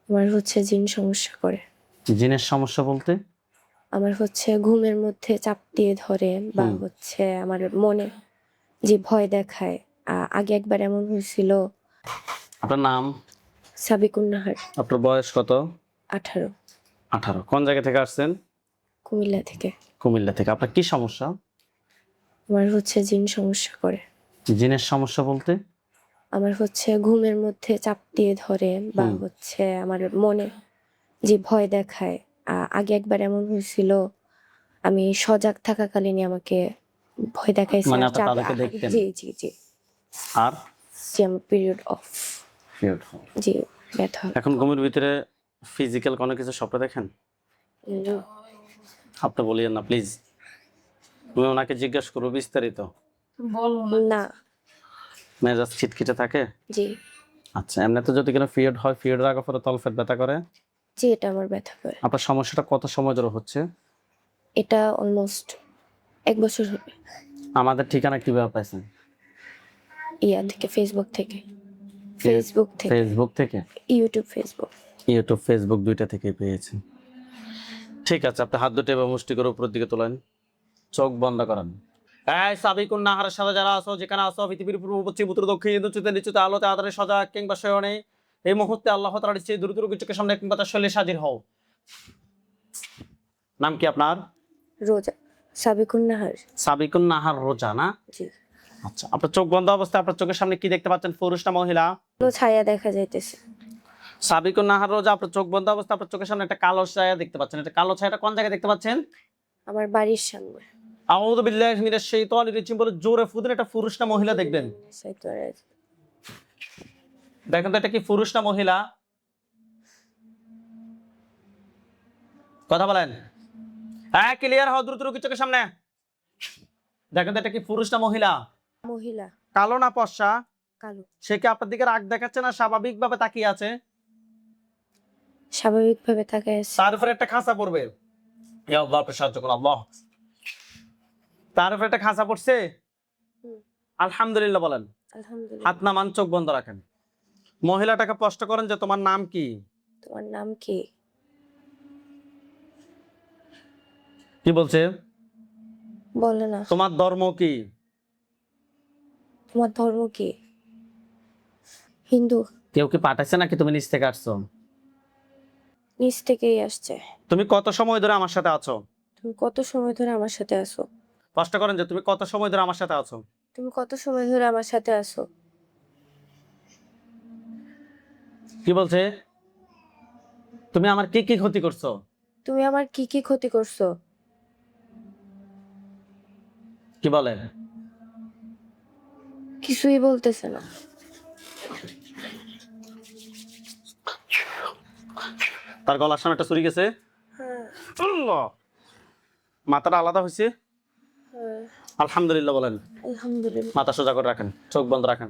আমার হচ্ছে জিন সমস্যা করে। জিনের সমস্যা বলতে? আমার হচ্ছে ঘুমের মধ্যে চাপ দিয়ে ধরে বা হচ্ছে আমার মনে যে ভয় দেখায়। আগে একবার এমন হয়েছিল। আপনার নাম? সাবিকুন নাহার। আপনার বয়স কত? 18। 18। কোন জায়গা থেকে আসছেন? কুমিল্লা থেকে। কুমিল্লা থেকে। আপনার কি সমস্যা? আমার হচ্ছে জিন সমস্যা করে। জিনের সমস্যা বলতে? আমার হচ্ছে ঘুমের মধ্যে চাপ দিয়ে ধরে বা হচ্ছে আমার মনে যে ভয় দেখায়। আগে একবার এমন হয়েছিল, আমি সজাগ থাকাকালীনই আমাকে ভয় দেখাইছে। মানে আর আপনি তাদেরকে দেখতেন? জি জি জি আর জি আমার পিরিয়ড অফ। জি, ব্যথা। এখন ঘুমের ভিতরে ফিজিক্যাল কোনো কিছু স্বপ্ন দেখেন? আপনি বলিয়েন না প্লিজ, তুমি ওনাকে জিজ্ঞেস করো বিস্তারিত। না। মেজাজ খিটখিটে থাকে? জি আচ্ছা, এমনিতে যদি কোনো পিরিয়ড হয়, পিরিয়ডের আগে পরে তলপেট ব্যথা করে? জি এটা আমার ব্যথা করে। আপনার সমস্যাটা কত সময় ধরে হচ্ছে? এটা অলমোস্ট 1 বছর হবে। আমাদের ঠিকানা কিভাবে পাইছেন? ইয়া থেকে, ফেসবুক থেকে। ফেসবুক থেকে, ফেসবুক থেকে? YouTube, Facebook. ইউটিউব ফেসবুক দুইটা থেকেই পেয়েছেন। ঠিক আছে, আপনি হাত দুটো এবার মুষ্টি করে উপরের দিকে তোলেন, চোখ বন্ধ করেন। এই সাবিকুন নাহারের সাথে যারা আছো, যেখানে আছো, পৃথিবীর পূর্ব পশ্চিম উত্তর দক্ষিণ উঁচুতে নিচুতে আলোতে আধারে সজাগ কিংবা শয়নে, এই মুহূর্তে আল্লাহ তাআলার চেয়ে দ্রুত চোখের সামনে কিংবা তার শৈলে হাজির হও। নাম কি আপনার? রোজা। সাবিকুন নাহার। সাবিকুন নাহার রোজা না? জি। আচ্ছা, আপনার চোখ বন্ধ অবস্থায় আপনার চোখের সামনে কি দেখতে পাচ্ছেন, পুরুষ না মহিলা? কালো ছায়া দেখা যাইতেছে। সাবিকুন নাহার রোজা, আপনার চোখ বন্ধ অবস্থায় আপনার চোখের সামনে একটা কালো ছায়া দেখতে পাচ্ছেন। এটা কালো ছায়াটা কোন জায়গায় দেখতে পাচ্ছেন? আমার বাড়ির সামনে। আউযু বিল্লাহি মিনাশ শাইতানির রাজিম বলে জোরে ফুদিন, এটা পুরুষ না মহিলা দেখবেন। দেখেন তো এটা কি পুরুষ না মহিলা? কথা বলেন। হ্যাঁ, ক্লিয়ার হও, দ্রুত চোখের সামনে দেখেন তো এটা কি পুরুষ না মহিলা? মহিলা। কালো না ফর্সা? কালো। সে কি আপনার দিকে রাগ দেখাচ্ছে না স্বাভাবিকভাবে তাকিয়ে আছে? স্বাভাবিকভাবে তাকায় আছে। তার উপরে একটা খাঁচা পড়বে। ইয়া আল্লাহ, আপনি সাহায্য করুন আল্লাহ। তার উপরে একটা খাঁচা পড়ছে। আলহামদুলিল্লাহ বলেন। আলহামদুলিল্লাহ। হাত নামান, চোখ বন্ধ রাখেন। মহিলাটাকে প্রশ্ন করেন যে তোমার নাম কি? তোমার নাম কি? কি বলছে? বলে না। তোমার ধর্ম কি? তোমার ধর্ম কি? হিন্দু। কেউ কি পাঠাইছে নাকি তুমি নিজ থেকে আসছো? নিচ থেকেই আসছে। তুমি কত সময় ধরে আমার সাথে আছো? তুমি কত সময় ধরে আমার সাথে আছো? প্রশ্ন করেন যে তুমি কত সময় ধরে আমার সাথে আছো? তুমি কত সময় ধরে আমার সাথে আছো? কি বলছে? তুমি আমার কি কি ক্ষতি করছো? তুমি আমার কি কি ক্ষতি করছো? কি বলে? কিছুই বলতেছে না। তার গলার সামনে একটা ছুরি গেছে। আল্লাহ, মাথাটা আলাদা হয়েছে। আলহামদুলিল্লাহ বলেন। আলহামদুলিল্লাহ। মাথা সোজা করে রাখেন, চোখ বন্ধ রাখেন।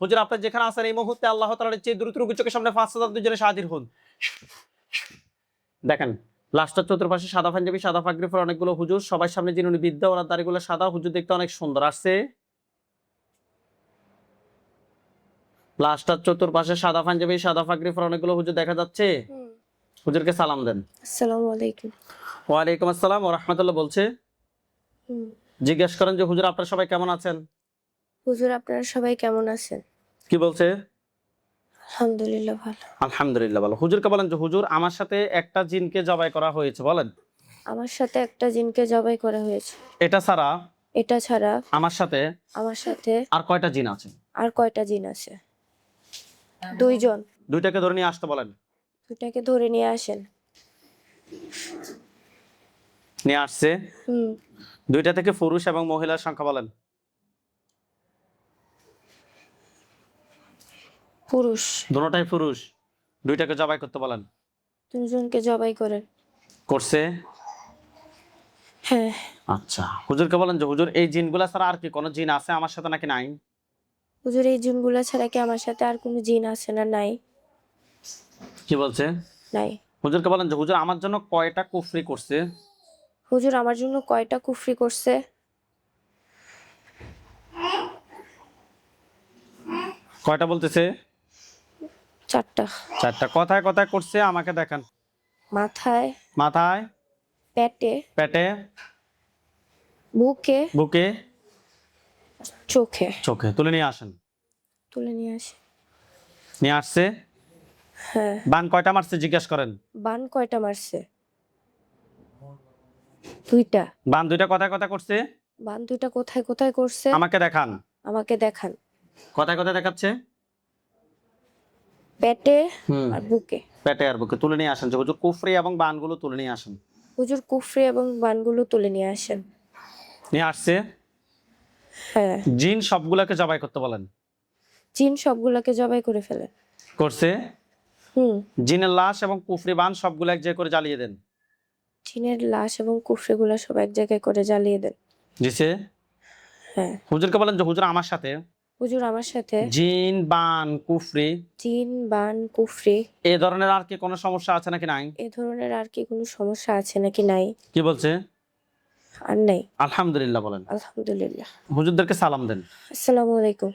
হুজুর, আপনি যেখানে আছেন এই মুহূর্তে আল্লাহ তাআলার চেয়ে দ্রুত চোখের সামনে 5,000 জনের হাজির হন। দেখেন লাস্টের চতুর্পাশে সাদা পাঞ্জাবি, সাদা পাগড়ি পরা অনেকগুলো হুজুর, সবার সামনে যিনি বিদ্যা, ওনার দাড়িগুলো সাদা। হুজুর দেখতে অনেক সুন্দর আসছে। লাস্টের চতুর্পাশে সাদা পাঞ্জাবি, সাদা পাগড়ি পরা অনেকগুলো হুজুর দেখা যাচ্ছে। হুজুরকে সালাম দেন। আসসালামু আলাইকুম। ওয়ালাইকুম আসসালাম ওয়া রাহমাতুল্লাহ বলছে। জিজ্ঞেস করেন যে হুজুর আপনারা সবাই কেমন আছেন? হুজুর আপনারা সবাই কেমন আছেন? কি বলছে? আলহামদুলিল্লাহ ভালো। আলহামদুলিল্লাহ ভালো। হুজুরকে বলেন যে হুজুর আমার সাথে একটা জিনকে জবাই করা হয়েছে। বলেন। আমার সাথে একটা জিনকে জবাই করা হয়েছে। এটা ছাড়া এটা ছাড়া আমার সাথে আর কয়টা জিন আছে? আর কয়টা জিন আছে? 2 জন। দুইটাকে ধরে নিয়ে আসতে বলেন। দুটাকে ধরে নিয়ে আসেন। নিয়ে আসছে। দুইটা থেকে পুরুষ এবং মহিলার সংখ্যা বলেন। পুরুষ। দুটোটাই পুরুষ। দুইটাকে জবাই করতে বলেন। 2 জনকে জবাই করেন। করছে? হ্যাঁ। আচ্ছা, হুজুরকে বলেন যে হুজুর এই জিনগুলা ছাড়া আর কি কোনো জিন আছে আমার সাথে নাকি নাই? হুজুর এই জিনগুলা ছাড়া কি আমার সাথে আর কোনো জিন আছে না নাই? কি বলছে? নাই। হুজুরকে বলেন যে হুজুর আমার জন্য কয়টা কুফরি করছে? হুজুর আমার জন্য কয়টা কুফরি করছে? কয়টা বলতেছে? 4টা। 4টা। কথায় কথায় করছে, আমাকে দেখান। মাথায়, মাথায়, পেটে, পেটে, বুকে, বুকে, চোখে। চোখে। তুলে নিয়ে আসেন। তুলে নিয়ে আসি। নিয়ে আসছে। হ্যাঁ। বান কয়টা মারছে জিজ্ঞেস করেন। বান কয়টা মারছে? 2টা। বান 2টা কথায় কথায় করছে। বান 2টা কোথায় কোথায় করছে? আমাকে দেখান। আমাকে দেখান। কথায় কথায় দেখাচ্ছে। পেটে হুম। আর বুকে। পেটে আর বুকে। তুলে নিয়ে আসেন। যে হুজুর কুফরি এবং বানগুলো তুলে নিয়ে আসেন। হুজুর কুফরি এবং বানগুলো তুলে নিয়ে আসেন। নিয়ে আসছে। হ্যাঁ। জিন সবগুলোকে জবাই করতে বলেন। জিন সবগুলাকে জবাই করে ফেলেন। করছে। হুম। জিনের লাশ এবং কুফরি বান সবগুলো এক জায়গায় করে জ্বালিয়ে দেন। জিনের লাশ এবং কুফরিগুলা সব এক জায়গায় করে জ্বালিয়ে দেন। দিছে। হ্যাঁ। হুজুরকে বলেন যে হুজুর আমার সাথে হুজুর আমার সাথে জিন বান কুফরি জিন, বান, কুফরি এই ধরনের আর কি কোনো সমস্যা আছে নাকি নাই? এ ধরনের আর কি কোনো সমস্যা আছে নাকি নাই? কি বলছে? আর নাই। আলহামদুলিল্লাহ বলেন। আলহামদুলিল্লাহ। হুজুরদেরকে সালাম দেন। আসসালামু আলাইকুম।